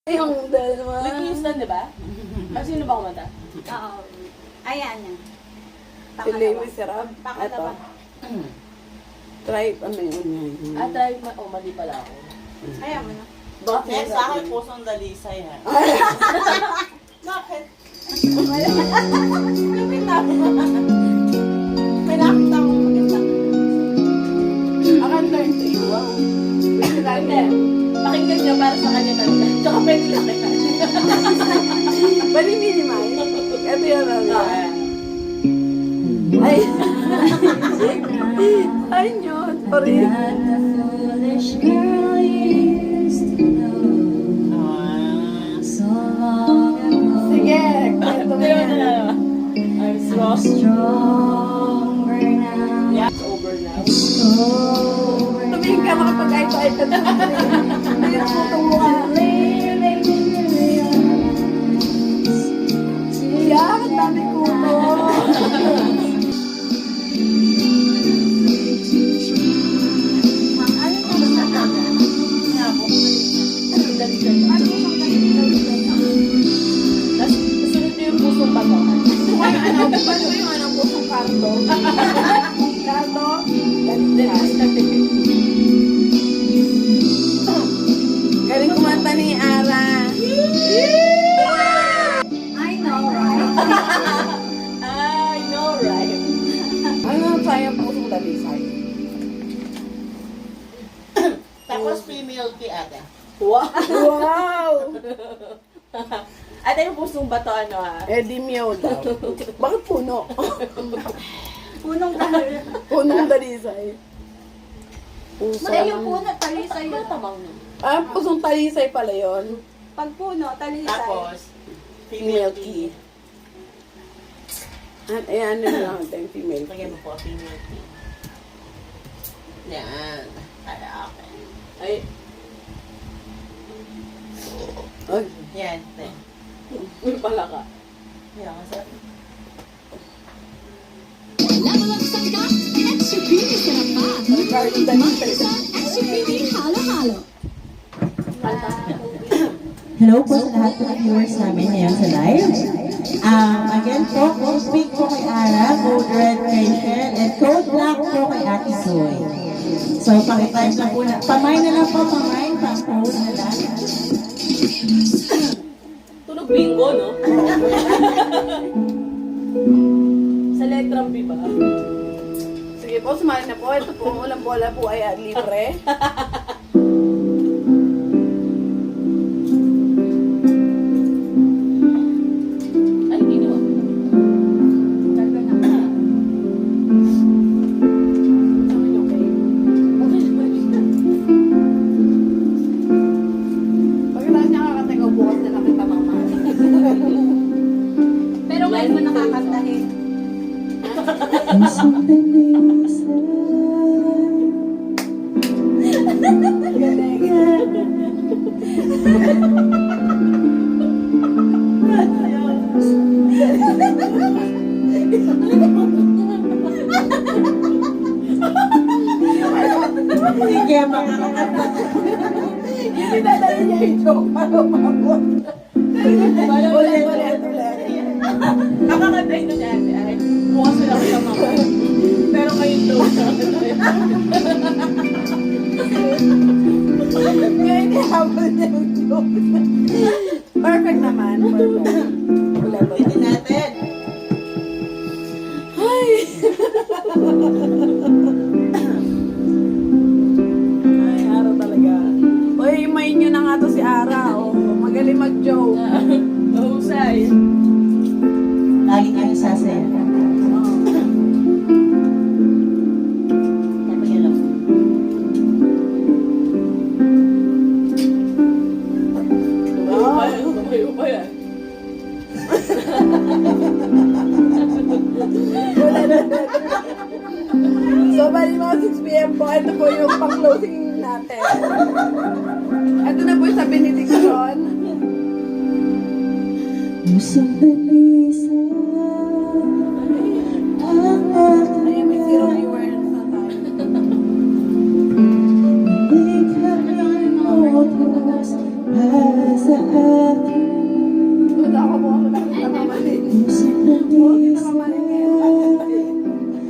Yung dalawa. With Houston, di ba? Sino ba kumanta? Oo. Ayan yan. Si Lewy Serab. Ito. Pangalawa. Try, ano yun yun. Try mo. Oh, mali pala ako. Ayan mo na. Bakit? Yes, sa akin pusong dalisay ha. Bakit? Lupit na. May nakita akong maganda. I can learn to you. Wow. Hindi. Pakinggan niyo para sa kanya talaga. Tsaka pwede lang kayo. Pwede minimize. Ito yun. Ayan. Ay. Ay, yun. Sorry. Sige. Kwento mo yan. I'm so Stronger now. Yeah, it's over now. Tumingin ka makapag-eye-to-eye ka. Tumingin mo itong mukha. Yeah, ang dami kuto. Tapos, sunod niyo yung pusong bato. Ano ba yung ano pusong karto? Karto? Galing kumanta ni Ara. I know, right? I know, right? Ano ang sayang pusong dalisay? Tapos female key ate. Wow! Wow! At yung pusong bato, ano ha? Eddie Meow daw. Bakit puno? Punong dahil. Punong dalisay. Puso. Mali yung puno, talisay yun. Tamang nun. Ah, pusong talisay pala yun. Pag puno, talisay. Tapos, Female key. Ayan, ano lang natin, female key. Lagyan mo po, female key. Yan. Kaya okay. Ay, Ay, Yan. may pala ka. Yan. Kasi Level up sa ka, extra creamy sarap pa. Ricardo dalisay. Extra creamy halo-halo. Hello po sa lahat ng viewers namin ngayon sa live. Again po, code pink po kay Ara, code red kay Shen, and code black po kay Ate Zoe. So, pakitimes lang po na. Pamay na lang po, pamay. Pa-code na lang. Tunog bingo, no? Sa letrang B ba? Sige po, sumali na po. Ito po, unang bola po ay libre. Ay, hindi naman. Pagkatapos niya kakatay ko, bukas na lang kita mama. Pero ngayon mo nakakantahin. Sige, makakanta. Hindi dadali niya yung joke para umabot. Ulit. Nakakantay na niya, ate. Ay, bukas na lang siya mama. Pero ngayon daw. Ngayon ihabol niya yung joke. Perfect naman. Perfect. pwede natin. Ay, Ara talaga. Uy, imayin nyo na nga to si Ara. Oh, magaling mag-joke. Mahusay. Lagi kami sasaya. Napagalaw. Tumayo pa yan. So, bali mga 6 p.m. po. Ito po yung pang-closing natin. Ito na po yung sa benediction. Musang dali